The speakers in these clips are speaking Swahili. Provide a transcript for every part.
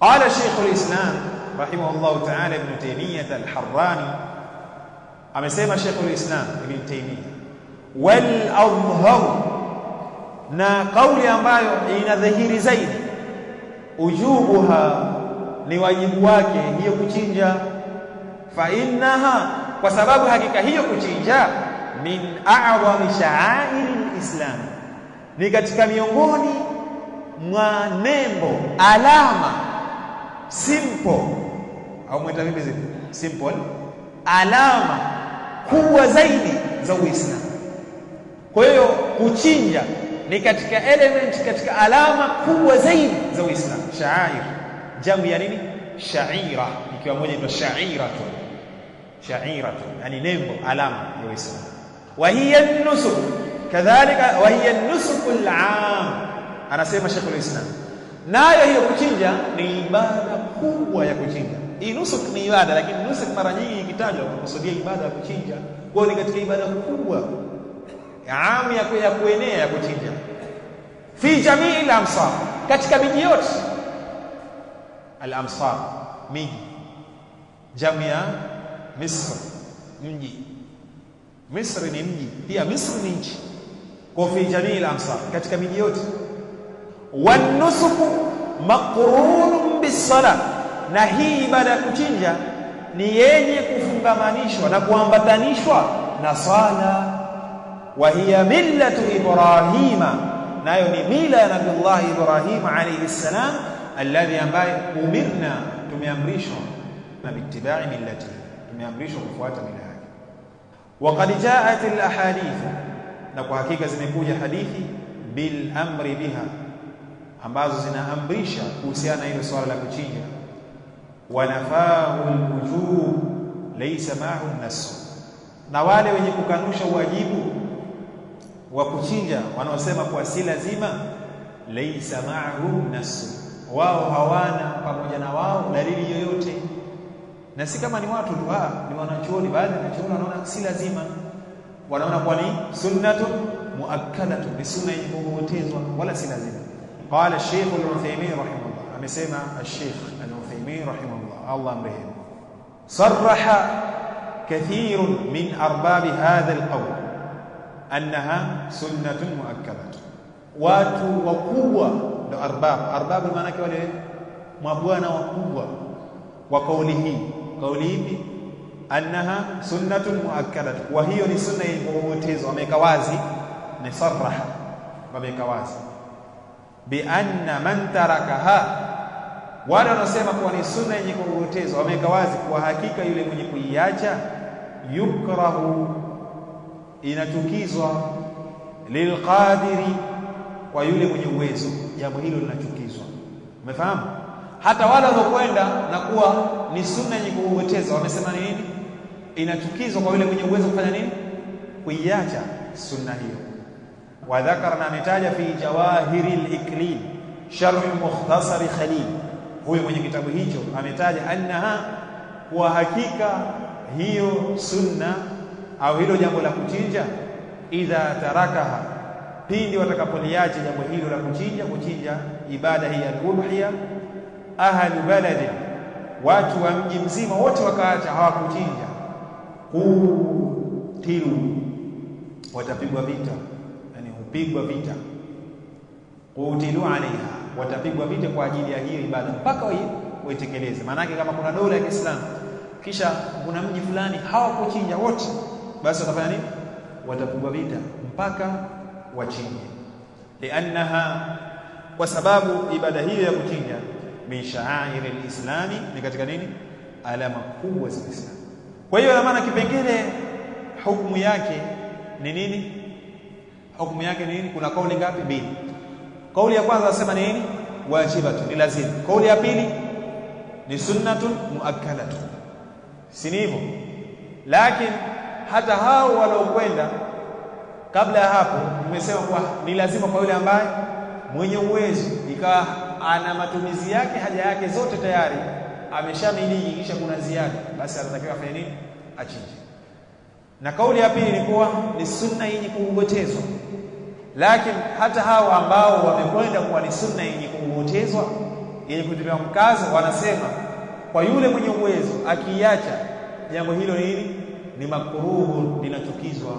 Qala Sheikh al-Islam rahimahullah ta'ala Ibn Taymiyyah al-Harrani, amesema Sheikh al-Islam Ibn Taymiyyah, wal adhhar, na kauli ambayo inadhihiri zaidi, ujubuha, ni wajibu wake hiyo kuchinja, fa innaha, kwa sababu hakika hiyo kuchinja, min a'zami sha'airi al-Islam, ni katika miongoni mwa nembo, alama, simple au mwita vipi simple, alama kubwa zaidi za Uislamu. Kwa hiyo kuchinja ni katika element, katika alama kubwa zaidi za Uislamu. Sha'air, jamu ya nini? Sha'ira, ikiwa moja inaitwa sha'iratu. Sha'iratu yani nembo, alama ya Uislamu. Wa hiya an-nusuk, kadhalika wa hiya an-nusuk al-'am, anasema Sheikh al-Islam, nayo hiyo kuchinja ni ibada kubwa ya kuchinja. Hii nusuk ni ibada, lakini nusuk mara nyingi ikitajwa kusudia ibada ya kuchinja, kwa ni katika ibada kubwa aam ya kuenea ya kuchinja. Fi jamii al-amsar, katika miji yote. Al-amsar miji, jamu ya Misr, mji. Misri ni mji, pia Misri ni nchi. Kwa fi jamii al-amsar, katika miji yote. Wan nusuku maqrunun bis-salah, na hii ibada ya kuchinja ni yenye kufungamanishwa na kuambatanishwa na sala. Wa hiya millatu Ibrahima, nayo ni mila ya Nabiullah Ibrahim alayhi salam, alladhi ambaye umirna, tumeamrishwa na bittiba'i millati, tumeamrishwa kufuata mila yake. Wa qad ja'at al-ahadith, na kwa hakika zimekuja hadithi bil amri biha, ambazo zinaamrisha kuhusiana na hilo swala la kuchinja. Wa nafahu al-wujub laysa ma'ahu an-nas, na wale wenye kukanusha wajibu wa kuchinja wanaosema kwa si lazima, laysa ma'ahu nas, wao hawana pamoja na wao dalili yoyote. Na si kama ni watu tu, ni wanachuoni, baadhi ya wanachuoni wanaona si lazima, wanaona kwa ni sunnatun muakkadatu, ni sunna yenye kuongozwa, wala si lazima. Qala Sheikh al-Uthaymeen rahimahullah, amesema Sheikh al-Uthaymeen rahimahullah, Allah amrehemu, sarraha kathirun min arbab hadha al-qawl annaha sunnatun muakkadatun. Watu wakubwa ndio arbab maana yake wale mabwana wakubwa wa kauli hii. Kauli ipi? Annaha sunnatun muakkadatun, wa hiyo ni sunna yenye kuongozwa, wameka wazi, ni sarraha, wameka wazi bi anna man tarakaha, wale wanasema kuwa ni sunna yenye kuongozwa, wameka wazi kwa hakika yule mwenye kuiacha, yukrahu, inatukizwa, lilqadiri, kwa yule mwenye uwezo, jambo hilo linachukizwa. Umefahamu? Hata wale waliokwenda na kuwa ni sunna yenye kuongozwa wamesema nini? Inatukizwa kwa yule mwenye uwezo kufanya nini? Kuiacha sunna hiyo. Wa dhakarna, ametaja fi jawahiril iklil sharh mukhtasar Khalil, huyo mwenye kitabu hicho ametaja annaha, kwa hakika hiyo sunna au hilo jambo la kuchinja, idha tarakaha, pindi watakapoliacha jambo hilo la kuchinja ibada hii al-udhiya, ahlu baladi, watu wa mji mzima wote wakaacha, hawakuchinja, qutilu, watapigwa vita, yani hupigwa vita, qutilu alaiha, watapigwa vita kwa ajili ya hiyo ibada mpaka waitekeleze. Maana yake kama kuna dola ya Kiislamu kisha kuna mji fulani hawakuchinja wote, basi watafanya nini? Watapigwa vita mpaka wachinje. Liannaha, kwa sababu ibada hiyo ya kuchinja, min sha'air al-islami, ni katika nini? Alama kubwa za Uislamu. Kwa hiyo maana kipengele hukumu yake ni nini? Hukumu yake ni nini? Kuna kauli ngapi? Mbili. Kauli ya kwanza nasema ni nini? Wajibatu, ni lazima. Kauli ya pili ni sunnatun muakkadatun, si hivyo? Lakini hata hao waliokwenda kabla ya hapo nimesema kwa ni lazima kwa yule ambaye mwenye uwezo, ikawa ana matumizi yake, haja yake zote tayari ameshamiliki, kisha kuna ziada, basi anatakiwa afanye nini? Achinje. Na kauli ya pili ni kuwa ni sunna yenye kuongozwa, lakini hata hao ambao wamekwenda kuwa ni sunna yenye kuongozwa, yenye kutilia mkazo, wanasema kwa yule mwenye uwezo akiacha jambo hilo ni makruhu, linachukizwa.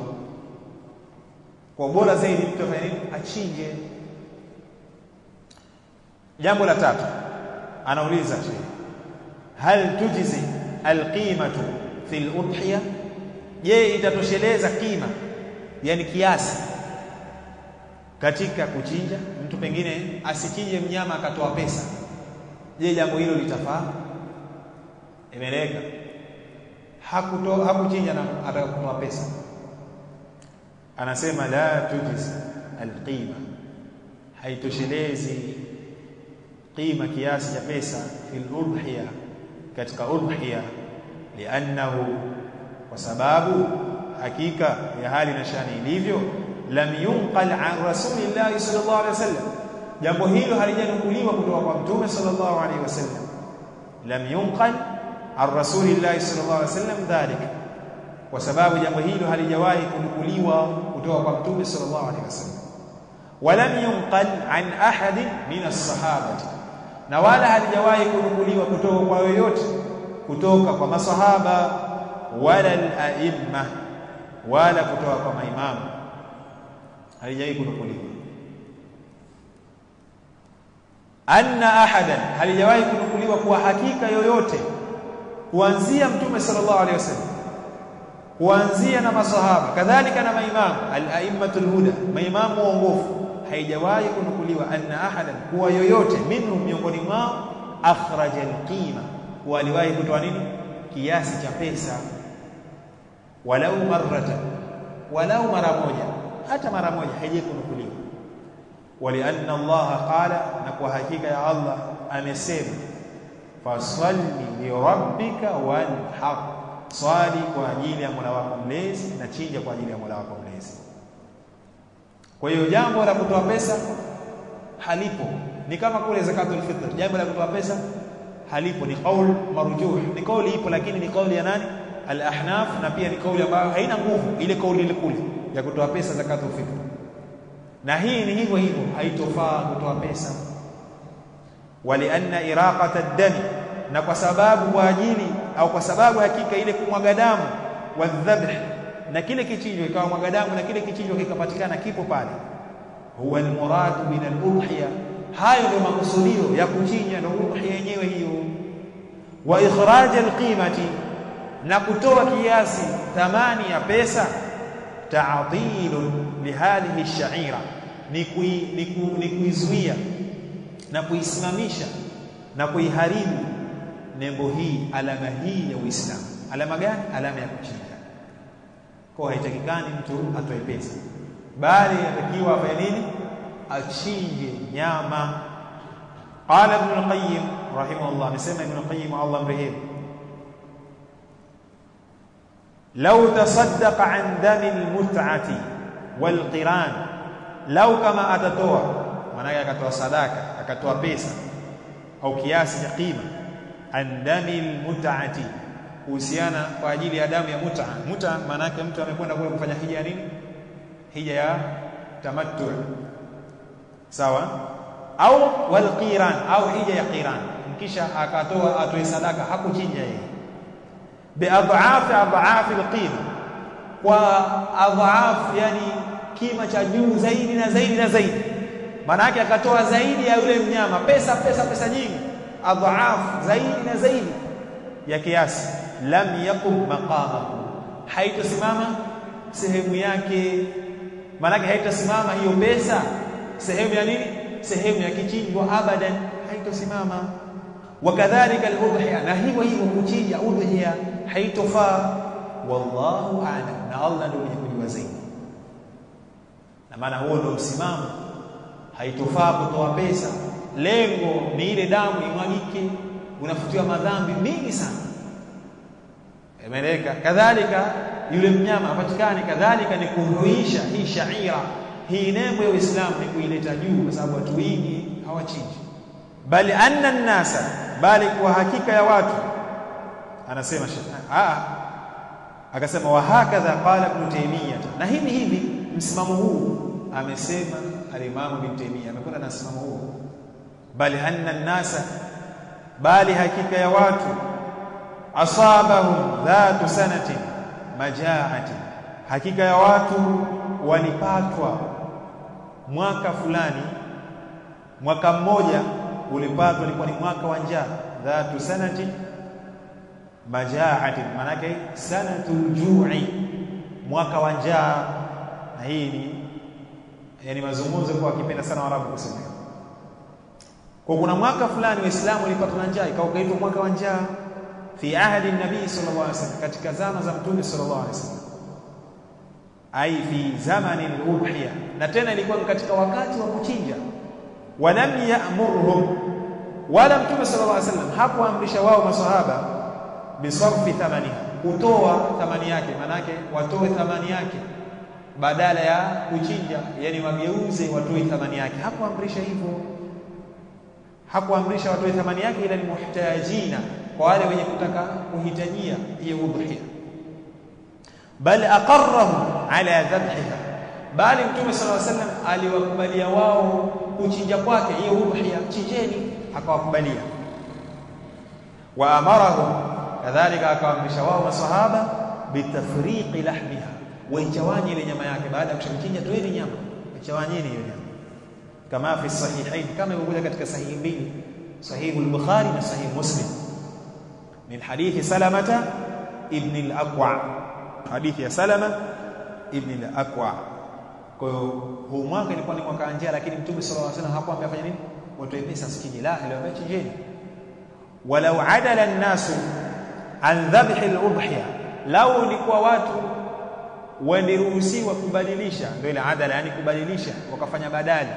Kwa bora zaidi mtu afanye nini? Achinje. Jambo la tatu anauliza hal tujzi alqimatu fil udhiya, je itatosheleza kima, yani kiasi katika kuchinja? Mtu pengine asichinje mnyama akatoa pesa, je jambo hilo litafaa? Imeleka hakuchinja na atakapotoa pesa, anasema la tujiz alqima, haitoshelezi qima, kiasi cha pesa, fil udhiya, katika udhiya, liannahu, kwa sababu hakika ya hali na shani ilivyo, lam yunqal an rasulillahi sallallahu alaihi wasallam, jambo hilo halijanukuliwa kutoka kwa mtume sallallahu alaihi wasallam. Lam yunqal an rasulillahi sallallahu alaihi wasallam dhalika, kwa sababu jambo hilo halijawahi kunukuliwa kutoka kwa mtume sallallahu alaihi wasallam. Walam yunqal an ahadin min as-sahabati, na wala halijawahi kunukuliwa kutoka kwa yoyote kutoka kwa masahaba, wala al-a'imma, wala kutoka kwa maimamu, halijawahi kunukuliwa. Anna ahadan, halijawahi kunukuliwa kwa hakika yoyote kuanzia mtume sallallahu alaihi wasallam, kuanzia na masahaba, kadhalika na maimamu al-a'immatul huda, maimamu waongofu, haijawahi kunukuliwa anna ahadan, kuwa yoyote minhum, miongoni mwao, akhraja al-qima, waliwahi kutoa nini? Kiasi cha pesa, walau marratan, walau mara moja, hata mara moja haijawahi kunukuliwa. Walianna Allah qala, na kwa hakika ya Allah amesema, fasalli li rabbika wanhar, swali kwa ajili ya Mola wako mlezi na chinja kwa ajili ya Mola wako mlezi. Kwa hiyo jambo la kutoa pesa halipo, ni kama kule zakatul fitr, jambo la kutoa pesa halipo, ni qaul marjuh, ni kauli ipo, lakini ni kauli ya nani? Al-ahnaf, na pia ni kauli ambayo haina nguvu, ile kauli ile kule ya kutoa pesa zakatul fitr. Na hii ni hivyo hivyo, haitofaa kutoa pesa. Walianna iraqata ad-dami, na kwa sababu kwa ajili au kwa sababu hakika ile kumwaga damu, wadhabh, na kile kichinjwa ikawa mwaga damu na kile kichinjwa kikapatikana kipo pale, huwa almuradu min al-udhiya, hayo ndio makusudio ya kuchinja, ndio udhiya yenyewe hiyo. Wa ikhraj al-qimati, na kutoa kiasi thamani ya pesa, ta'dilun li hadhihi ash-sha'ira, ni kuizuia na kuisimamisha na kuiharibu nembo hii, alama hii ya Uislamu. Alama gani? Alama ya kuchinja. Kwa haitakikani mtu atoe pesa, bali anatakiwa afanye nini? Achinje nyama. Qala Ibn al-Qayyim rahimahullah, amesema Ibn al-Qayyim Allah mrehemu, law tasaddaqa an dami al-mut'ati wal-qiran, law kama atatoa, maana akatoa sadaka, akatoa pesa au kiasi cha qima, an dami al-mut'ati, kuhusiana kwa ajili ya damu ya mut'a. Mut'a maana yake mtu amekwenda kule kufanya hija ya nini? Hija ya tamattu, sawa? Au wal qiran, au hija ya qiran, kisha akatoa, atoe sadaka, hakuchinja yeye, bi adhaaf al-qima, kwa adhaaf, yani kima cha juu zaidi na zaidi na zaidi, maana yake akatoa zaidi ya yule mnyama, pesa nyingi, adhaaf zaidi na zaidi ya kiasi. Lam yaqum maqamahu, haitosimama sehemu yake, maana yake haitosimama hiyo pesa sehemu ya nini? Sehemu ya kichinjwa, abadan, haitosimama. Wakadhalika al-udhiya, na hivyo hivyo kuchinja udhiya haitofaa. Wallahu a'lam, na Allah ndiye mwenye kujua zaidi. Na maana huo ndio msimamo, haitofaa kutoa pesa, lengo ni ile damu imwagike, unafutiwa madhambi mingi sana. Imeleka kadhalika yule mnyama apatikane, kadhalika ni kuhuisha hii shaira, hii nembo ya Uislamu, ni kuileta juu, kwa sababu watu wengi hawachinji. Bali anna an-nasa, bali kwa hakika ya watu, anasema akasema wa hakadha qala Ibn Taymiyyah, na hivi msimamo huu amesema al-Imam Ibn Taymiyyah, amekwenda na msimamo huu bali anna an-nasa, bali hakika ya watu, asabahum dhatu sanatin maja'atin, hakika ya watu walipatwa mwaka fulani, mwaka mmoja ulipatwa, ulikuwa ni mwaka wa njaa. Dhatu sanatin maja'atin, manake sanatul ju'i, mwaka wa njaa. Na hii ni yani mazungumzo kwa kipenda sana Waarabu kusema. Kwa kuna mwaka fulani Waislamu walipatwa na njaa, ikaitwa mwaka wa njaa fi ahadi nabii sallallahu alaihi wasallam, katika zama za Mtume sallallahu alaihi wasallam, ai fi zamani al-udhiya, na tena ilikuwa katika wakati wa kuchinja. Walam ya'murhum, wala Mtume sallallahu alaihi wasallam hakuamrisha wao maswahaba bisarfi thamani, kutoa thamani yake, manake watoe thamani yake badala ya kuchinja, yani wageuze watoe thamani yake. Hakuamrisha hivyo, hakuamrisha watoe thamani yake, ila ni muhtajina, kwa wale wenye kutaka kuhitajia hiyo udhiya. Bal aqarrahum ala dhabhiha, bali Mtume sallallahu alaihi wasallam aliwakubalia wao kuchinja kwake hiyo udhiya, chinjeni, akawakubalia. Wa amarahum, kadhalika akawaamrisha wao masahaba bitafriqi lahmiha, waichawanye ile nyama yake. Baada ya kuchinja, toeni nyama, ichawanyeni hiyo nyama, kama fi sahihain, kama ilivyokuja katika sahihi mbili, sahihi al-Bukhari na sahihi Muslim, min hadithi Salamata ibn al-Aqwa, hadithi ya Salama ibn al-Aqwa. Kwa hiyo huu mwaka ilikuwa ni mwaka njaa, lakini Mtume sallallahu alaihi wasallam hakuambia fanya nini, watoe pesa msikini, la, aliwaambia chinjeni. Walau adala an-nasu an dhabhi al-udhiya, lau ilikuwa watu waliruhusiwa kubadilisha, ndio ile adala, yani kubadilisha, wakafanya badali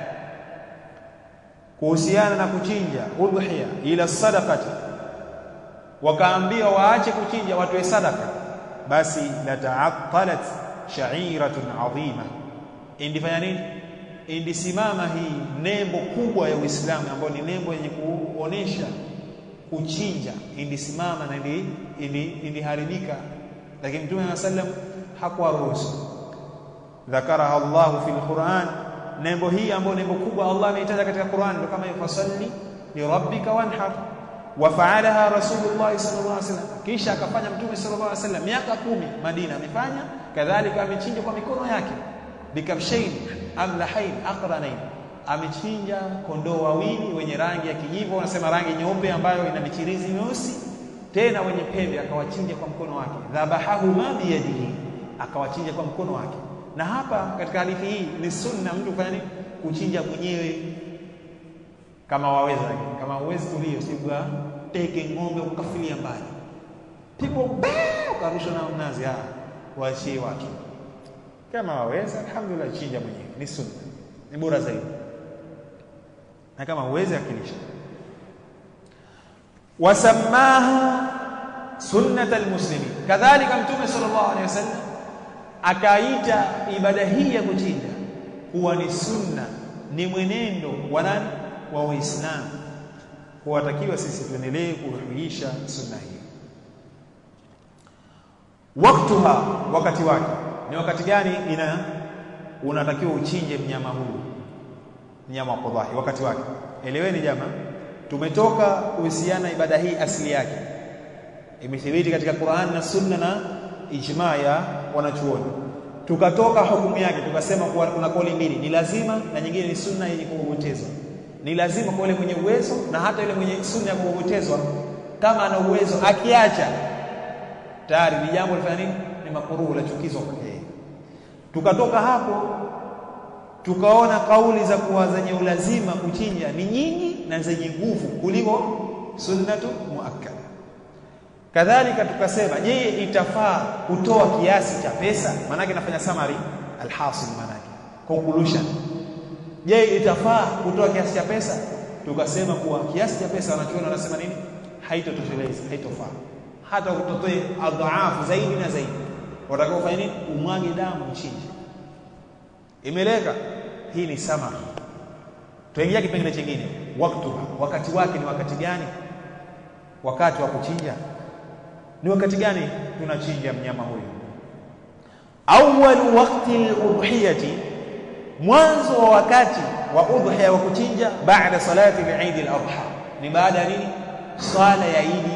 kuhusiana na kuchinja udhiya ila sadaqati, wakaambiwa waache kuchinja watoe sadaka, basi la ta'attalat sha'iratun 'azima, indifanya nini, indisimama hii nembo kubwa ya Uislamu ambayo ni nembo yenye kuonesha kuchinja, indisimama na indiharibika. Lakini Mtume sallam hakuwaruhusu. Dhakaraha Allahu fil Qur'an, nembo hii ambayo nembo kubwa Allah ameitaja katika Qur'an, ndio kama yufasalli li rabbika wanhar, wa fa'alaha Rasulullah sallallahu alaihi wasallam, kisha akafanya Mtume sallallahu alaihi wasallam miaka 10 Madina amefanya kadhalika, amechinja kwa mikono yake, bikabshain amlahain aqranain, amechinja kondoo wawili wenye rangi ya kijivu, wanasema rangi nyeupe ambayo ina michirizi meusi, tena wenye pembe, akawachinja kwa mkono wake. Dhabahahu ma biyadihi, akawachinja kwa mkono wake. Na hapa katika hadithi hii ni sunna mtu kufanya nini, kuchinja mwenyewe kama waweza. Kama uwezi tulio sibwa teke ng'ombe ukafilia mbali, tipo ukarusha na mnazi, waachie watu. Kama waweza, alhamdulillah, chinja mwenyewe, ni sunna, ni bora zaidi. Na kama uwezi, akilisha. Wasamaha sunnat almuslimin, kadhalika Mtume sallallahu alaihi wasallam akaita ibada hii ya kuchinja kuwa ni sunna, ni mwenendo wa nani, wa Waislamu. Huwatakiwa sisi tuendelee kuhuisha sunna hii. Waktuha, wakati wake ni wakati gani unatakiwa uchinje mnyama huu, mnyama wa qudhahi? Wakati wake, eleweni jamaa, tumetoka kuhusiana ibada hii asili yake imethibiti katika Qur'an na Sunna na ijma ya wanachuoni. Tukatoka hukumu yake tukasema kuwa kuna kauli mbili, ni lazima na nyingine ni sunna yenye kuogotezwa. Ni lazima kwa yule mwenye uwezo, na hata yule mwenye sunna ya kuogotezwa kama ana uwezo akiacha tayari ni jambo lifanya nini, ni makruh, la chukizo kwake. Tukatoka hapo tukaona kauli za kuwa zenye ulazima kuchinja ni nyingi na zenye nguvu kuliko sunnatu muakkada. Kadhalika tukasema, je, itafaa kutoa kiasi cha pesa? Maana yake nafanya summary alhasil, maana yake conclusion. Je, itafaa kutoa kiasi cha pesa? Tukasema kuwa kiasi cha pesa wanachuoni wanasema nini, haitotosheleza, haitofaa. Hata utotoe adhaafu zaidi na zaidi, watakao fanya nini, umwage damu mchinje. Imeleka hii ni summary. Tuingia kipengele kingine, wakati wake ni wakati gani? Wakati wa kuchinja ni wakati gani tunachinja mnyama huyu? Awwal waqti al-udhiyati, mwanzo wa wakati wa udhiya wa kuchinja baada salati al-Eid al-Adha, ni baada ya nini? Swala ya Eid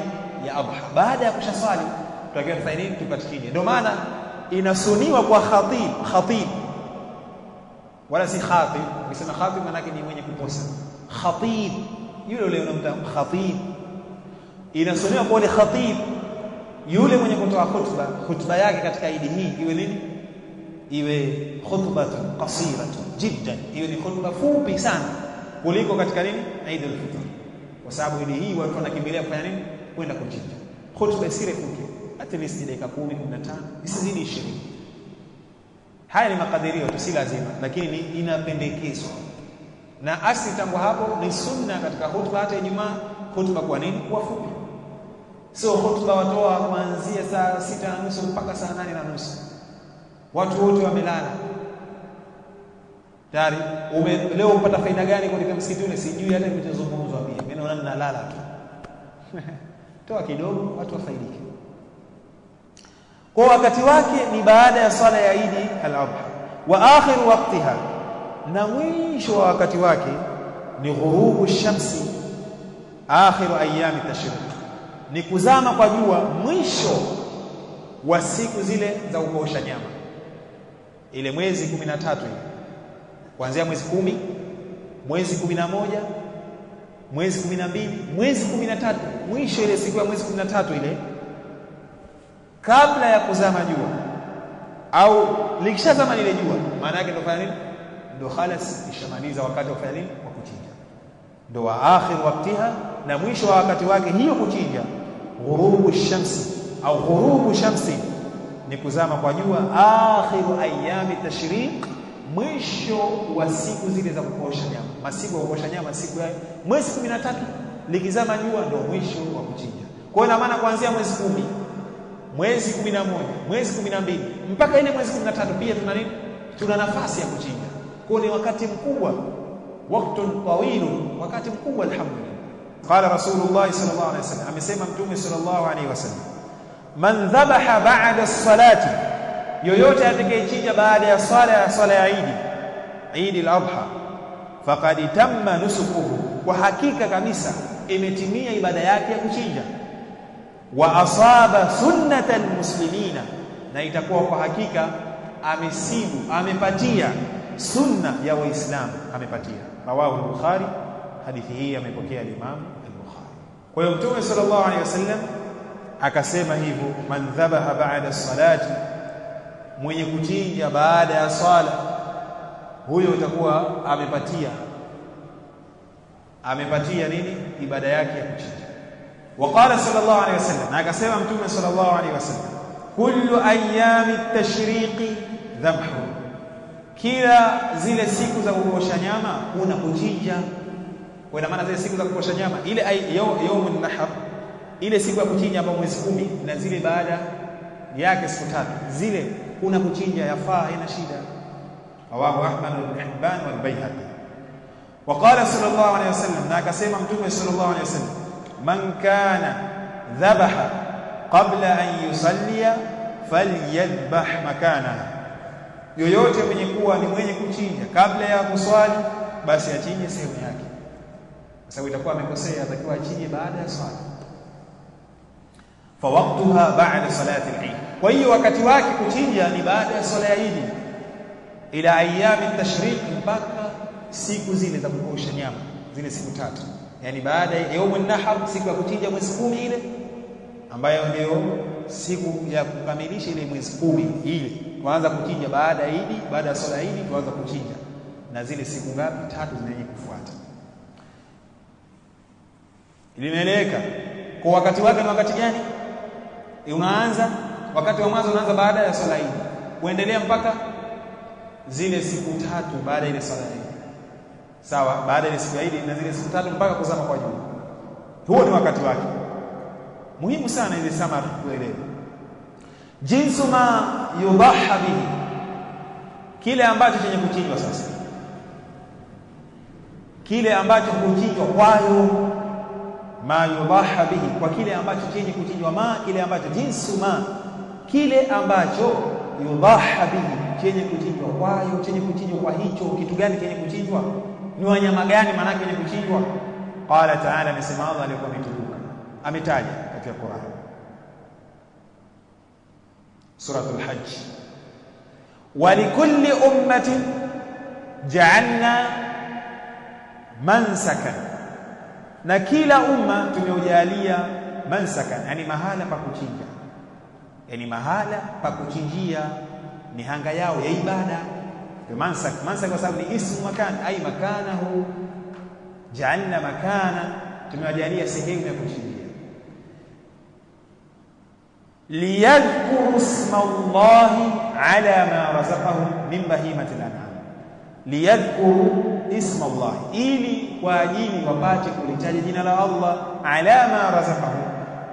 ya Adha. Baada ya kushaswali tutakiwa tufanye nini? Tukachinje. Ndio maana inasuniwa kwa khatib wala si khatib. Ukisema khatib maana yake ni mwenye kuposa. Khatib yule unamta khatib, inasuniwa kwa khatib yule mwenye kutoa khutba yake katika Eid hii iwe nini? Iwe khutbatun qasiratun jiddan, iwe ni khutba fupi sana kuliko katika nini? Eid al-Fitr. Kwa sababu Eid hii watu wanakimbilia kufanya nini? Kwenda kuchinja. Khutba isire fupi, at least dakika 10 15, isizidi 20. Haya ni makadirio tu, si lazima, lakini inapendekezwa. Na asli tangu hapo ni sunna katika khutba hata Ijumaa, khutba kwa nini? Kwa fupi. Sio khutba watoa kuanzia saa 6:30 mpaka saa 8:30. Watu wote wamelala. Tayari leo upata faida gani katika msikiti ule? Sijui hata kitazungumzwa pia. Mimi naona ninalala tu. Toa kidogo watu wafaidike. Kwa wakati wake ni baada ya swala ya Eid al-Adha. Wa akhir waqtiha, na mwisho wa wakati wake ni ghurubu shamsi akhir ayami tashriq, ni kuzama kwa jua mwisho wa siku zile za kuosha nyama. Ile mwezi 13 ile kuanzia mwezi 10, mwezi 11, mwezi 12, mwezi 13, mwisho ile siku ya mwezi 13 ile, kabla ya kuzama jua au likishazama lile jua, maana yake ndio fanya nini? Ndio khalas ishamaliza wakati wa kufanya nini? Wa kuchinja. Ndio wa akhir waqtiha, na mwisho wa wakati wake hiyo kuchinja. Ghurubu shamsi au ghurubu shamsi ni kuzama kwa jua, akhiru ayami tashriq, mwisho wa siku zile za kuosha nyama. Masiku ya kuosha nyama siku ya mwezi 13 likizama jua ndio mwisho wa kuchinja. Kwa hiyo maana kuanzia mwezi 10, mwezi 11, mwezi 12 mpaka ile mwezi 13 pia tuna nini? Tuna nafasi ya kuchinja. Kwa hiyo ni wakati mkubwa, waqtun tawil, wakati mkubwa. Alhamdulillah. Qala Rasulullah sallallahu alaihi wasallam, amesema Mtume sallallahu alaihi wasallam, man dhabaha ba'da as-salati, yoyote atakayechinja baada ya swala ya Eid al-Adha, faqad tamma nusukuhu, kwa hakika kabisa imetimia ibada yake ya kuchinja. Wa asaba sunnatal muslimina, na itakuwa kwa hakika amepatia sunna ya Waislamu, amepatia. Rawahu al-Bukhari, hadithi hii amepokea al-Imam al-Bukhari. Kwa hiyo Mtume sallallahu alaihi wasallam akasema hivyo, man dhabaha ba'da as-salati, mwenye kuchinja baada ya swala, huyo utakuwa amepatia nini? Ibada yake ya kuchinja. Waqala sallallahu alaihi wasallam, na akasema Mtume sallallahu alaihi wasallam, kullu ayami at-tashriqi dhabhu, kila zile siku za kuosha nyama kuna kuchinja. Kwa maana zile siku za kuosha nyama, ile yaumun nahar, ile siku ya kuchinja hapo mwezi 10, na zile baada yake siku 3 zile kuna kuchinja, yafaa, ina shida. Rawahu Ahmad ibn Hibban wal Baihaqi. Waqala sallallahu alayhi wasallam, na akasema Mtume sallallahu alayhi wasallam, man kana dhabaha qabla an yusalliya falyadhbah makanaha, yoyote mwenye kuwa ni mwenye kuchinja kabla ya kuswali, basi achinje sehemu yake, kwa sababu itakuwa amekosea, atakiwa achinje baada ya swala. Fa waqtuha ba'da salati al-Eid, kwa hiyo wakati wake kuchinja ni baada ya swala ya Eid, ila ayami tashriq, mpaka siku zile za kuosha nyama, zile siku 3, yani baada ya yaumun nahar, siku ya kuchinja mwezi 10 ile, ambayo ndio siku ya kukamilisha ile mwezi 10 ile, tuanza kuchinja baada ya Eid, baada ya swala ya Eid tuanza kuchinja, na zile siku ngapi? 3 zenye kufuata. Ilimeleka kwa wakati wake. Ni wakati gani? Unaanza wakati wa mwanzo, unaanza baada ya swala hii, kuendelea mpaka zile siku 3 baada ile swala hii. Sawa, baada ile siku ya Eid na zile siku 3 mpaka kuzama kwa jua. Huo ni wakati wake. Muhimu sana ile samari kuelewa. Jinsu ma yubaha bihi, kile ambacho chenye kuchinjwa sasa, kile ambacho kuchinjwa kwayo, ma yubaha bihi, kwa kile ambacho chenye kuchinjwa, ma kile ambacho, jinsu ma kile ambacho yudhaha bihi, chenye kuchinjwa kwayo, chenye kuchinjwa kwa hicho kitu gani chenye kuchinjwa, ni wanyama gani maana yake chenye kuchinjwa. Qala ta'ala, amesema Allah alikuwa ametukuka, ametaja katika Qur'an suratul hajj, wa likulli ummatin ja'alna mansakan, na kila umma tumeujalia mansakan, yani mahala pa kuchinja, yani mahala pa kuchinjia mihanga yao ya ibada. Mansak kwa sababu ni ismu makan, ay makanahu, ja'alna makana, tumewajalia sehemu ya kuchinjia. Liyadhkuru isma Allahi ala ma razaqahum min bahimati al-an'am, liyadhkuru isma Allah, ili kwa ajili wapate kulitaja jina la Allah, ala ma razaqahum,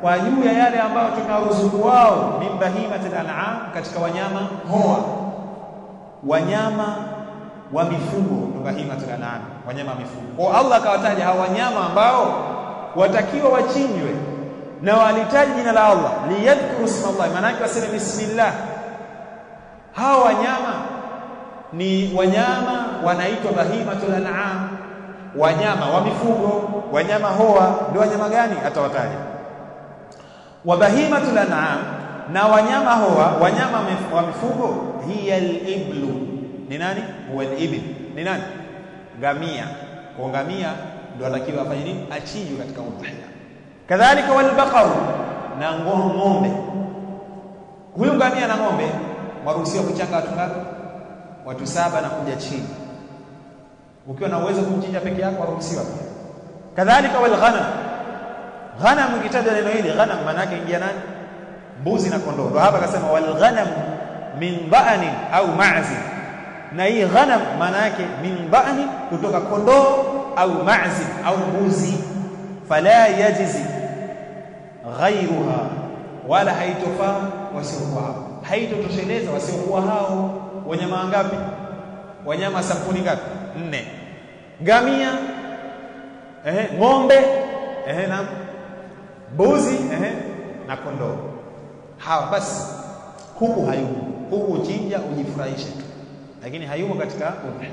kwa juu ya yale ambayo tunaruzuku wao, min bahimati al-an'am, katika wanyama hoa, wanyama wa mifugo, ndo bahimati al-an'am, wanyama mifugo. Kwa Allah akawataja hawa wanyama ambao watakiwa wachinjwe na walitaji jina la Allah, liyadhkuru isma Allah, maana yake waseme bismillah. Hawa wanyama ni wanyama wanaitwa bahimatul an'am, wanyama wa mifugo, wanyama hoa. Ndio wanyama gani? Atawataja. Wa bahimatul an'am, na wanyama hoa, wanyama wa mifugo, hiya al-iblu, ni nani? Huwa al-ibl, ni nani? Ngamia. Kwa ngamia ndio atakiwa afanye nini? Achinjwe katika udhiya. Kadhalika wal baqaru, na ng'ombe. Huyu ngamia na ng'ombe waruhusiwa kuchanga watu ngapi? Watu 7 na kuja chini. Ukiwa na uwezo kumchinja peke yako waruhusiwa. Kadhalika wal ghanam, ghanam, ukitaja neno hili ghanam maana yake ingia nani? Mbuzi na kondoo. Ndio hapa akasema wal ghanam min ba'ni au ma'zi, na hii ghanam maana yake min ba'ni, kutoka kondoo, au ma'zi, au mbuzi. Fala yajzi ghayruha, wala haitofaa wasiokuwa hao, haitotosheleza wasiokuwa hao. Wanyama ngapi? Wanyama sampuli ngapi? 4. Ngamia, ng'ombe, na mbuzi, na kondoo. Hawa basi. Huku hayumo, huku uchinja ujifurahishe, lakini hayumo katika udhiya.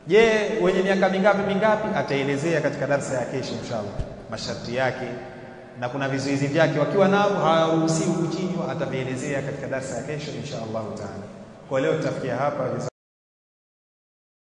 Je, wenye miaka mingapi? Ataelezea katika darasa ya kesho inshallah, masharti yake na kuna vizuizi vyake, wakiwa nao hawaruhusiwi kuchinjwa, atavielezea katika darasa ya kesho inshallah taala. Kwa leo tutafikia hapa.